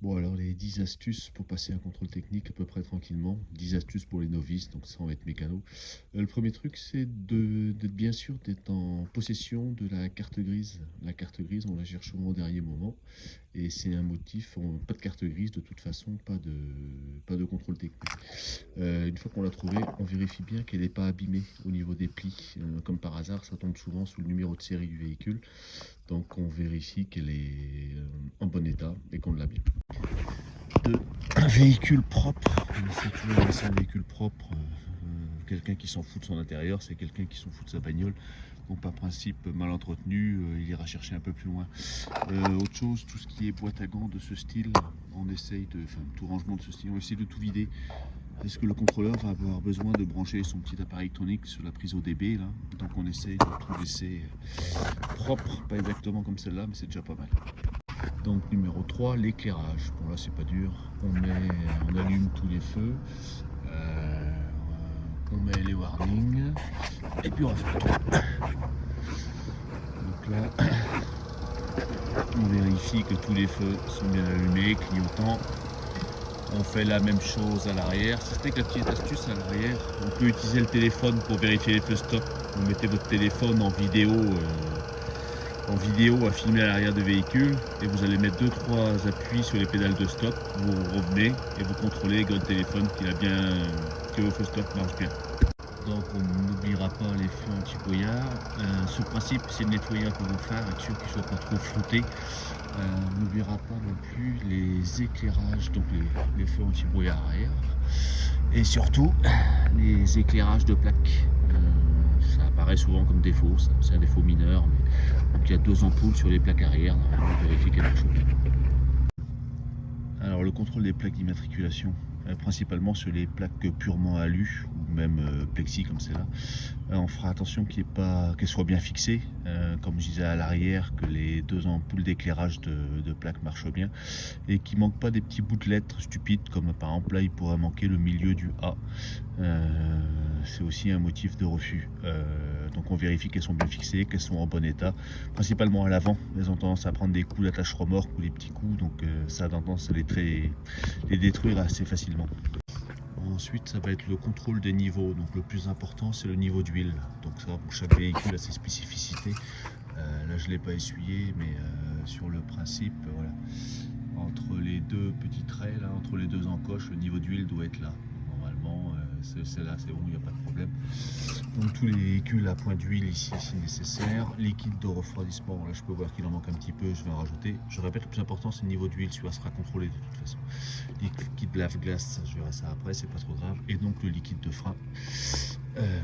Bon, alors les 10 astuces pour passer un contrôle technique à peu près tranquillement. 10 astuces pour les novices, donc sans être mécano. Le premier truc, c'est d'être bien sûr d'être en possession de la carte grise. La carte grise, on la cherche souvent au dernier moment. Et c'est un motif, pas de carte grise de toute façon, pas de contrôle technique. Une fois qu'on l'a trouvée, on vérifie bien qu'elle n'est pas abîmée au niveau des plis. Comme par hasard, ça tombe souvent sous le numéro de série du véhicule. Donc on vérifie qu'elle est en bon état et qu'on l'a bien. Un véhicule propre, il faut toujours laisser un véhicule propre. Quelqu'un qui s'en fout de son intérieur, c'est quelqu'un qui s'en fout de sa bagnole. Donc par principe, mal entretenu, il ira chercher un peu plus loin. Autre chose, tout ce qui est boîte à gants de ce style, on essaye de, enfin tout rangement de ce style, on essaye de tout vider. Est-ce que le contrôleur va avoir besoin de brancher son petit appareil électronique sur la prise ODB là? Donc on essaye de tout laisser propre, pas exactement comme celle-là, mais c'est déjà pas mal. Donc numéro 3, l'éclairage. Bon là c'est pas dur, on allume tous les feux, on met les warnings, et puis on va faire le tour. Donc là, on vérifie que tous les feux sont bien allumés, clignotants. On fait la même chose à l'arrière. C'était que la petite astuce à l'arrière, on peut utiliser le téléphone pour vérifier les feux stop. Vous mettez votre téléphone en vidéo à filmer à l'arrière du véhicule et vous allez mettre 2-3 appuis sur les pédales de stop, vous revenez et vous contrôlez avec votre téléphone que vos feux stop marchent bien. Donc on n'oubliera pas les feux anti-brouillard. Ce principe, c'est de nettoyer un peu vos phares, être sûr qu'ils ne soient pas trop flottés. On n'oubliera pas non plus les éclairages, donc les feux anti-brouillard arrière. Et surtout, les éclairages de plaque. Ça apparaît souvent comme défaut, c'est un défaut mineur, mais donc il y a 2 ampoules sur les plaques arrière, on vérifie qu'elles marchent bien. Alors le contrôle des plaques d'immatriculation, principalement sur les plaques purement alu ou même plexi comme celle-là, on fera attention qu'elles soient bien fixées, comme je disais à l'arrière, que les 2 ampoules d'éclairage de plaques marchent bien et qu'il ne manque pas des petits bouts de lettres stupides, comme par exemple là il pourrait manquer le milieu du A. C'est aussi un motif de refus. Donc on vérifie qu'elles sont bien fixées, qu'elles sont en bon état, principalement à l'avant. Elles ont tendance à prendre des coups d'attache remorque ou des petits coups, donc ça a tendance à les détruire assez facilement. Ensuite, ça va être le contrôle des niveaux. Donc le plus important, c'est le niveau d'huile. Donc ça, pour chaque véhicule a ses spécificités. Là, je ne l'ai pas essuyé, mais sur le principe, voilà. Entre les 2 petits traits, là, entre les 2 encoches, le niveau d'huile doit être là. Normalement, c'est là, c'est bon, il n'y a pas de problème. Donc tous les véhicules à point d'huile ici, si nécessaire. Liquide de refroidissement, là je peux voir qu'il en manque un petit peu, je vais en rajouter. Je répète, le plus important c'est le niveau d'huile, celui-là sera contrôlé de toute façon. Liquide lave-glace, je verrai ça après, c'est pas trop grave. Et donc le liquide de frein,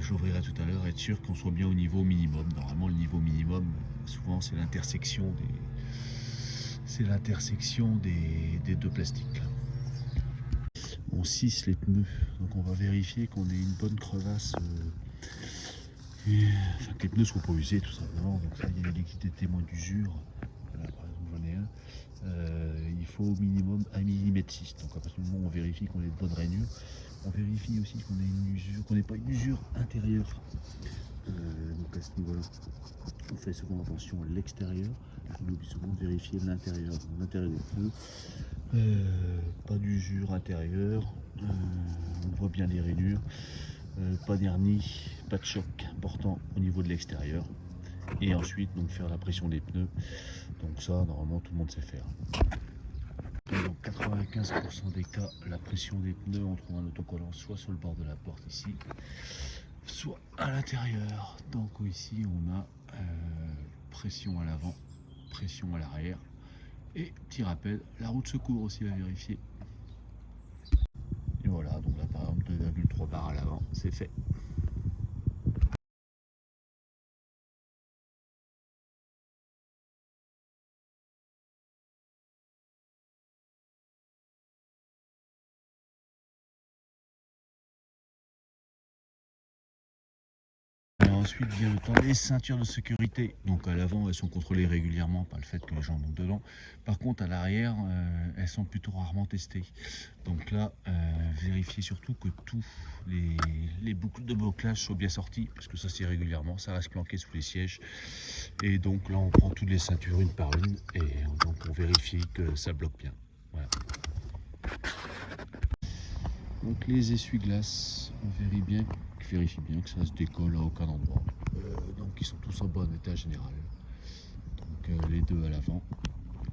j'ouvrirai tout à l'heure, être sûr qu'on soit bien au niveau minimum. Normalement le niveau minimum, souvent c'est l'intersection des 2 plastiques. On cisse les pneus, donc on va vérifier qu'on ait une bonne crevasse, enfin que les pneus soient pas usés tout simplement. Donc là il y a les liquides témoins d'usure, voilà, par exemple j'en ai un, il faut au minimum 1,6 mm. Donc à partir du moment où on vérifie qu'on ait de bonnes rainures, on vérifie aussi qu'on ait une usure, qu'on n'ait pas une usure intérieure. Donc à ce niveau là on fait souvent attention à l'extérieur, on oublie souvent de vérifier l'intérieur des pneus. Pas d'usure intérieure, on voit bien les rainures, pas d'hernie, pas de choc important au niveau de l'extérieur. Et ensuite donc faire la pression des pneus, donc ça normalement tout le monde sait faire. Et dans 95% des cas, la pression des pneus, on trouve un autocollant soit sur le bord de la porte ici, soit à l'intérieur. Donc ici on a pression à l'avant, pression à l'arrière. Et petit rappel, la roue de secours aussi à vérifier. Et voilà, donc là par exemple 2,3 bar à l'avant, c'est fait. Ensuite vient le temps des ceintures de sécurité. Donc à l'avant, elles sont contrôlées régulièrement par le fait que les gens montent dedans. Par contre, à l'arrière, elles sont plutôt rarement testées. Donc là, vérifiez surtout que tous les boucles de bocage soient bien sorties, parce que ça c'est régulièrement, ça reste planqué sous les sièges. Et donc là, on prend toutes les ceintures une par une, et donc on vérifie que ça bloque bien. Voilà. Donc les essuie-glaces, on vérifie bien que ça se décolle à aucun endroit. Donc ils sont tous en bon état général. Donc les deux à l'avant,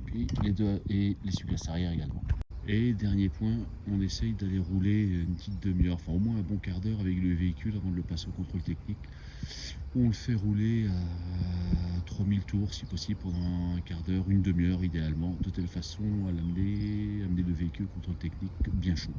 puis les deux et l'essuie-glace arrière également. Et dernier point, on essaye d'aller rouler une petite demi-heure, enfin au moins un bon quart d'heure avec le véhicule avant de le passer au contrôle technique. On le fait rouler à 3000 tours si possible pendant un quart d'heure, une demi-heure idéalement, de telle façon à amener le véhicule au contrôle technique bien chaud.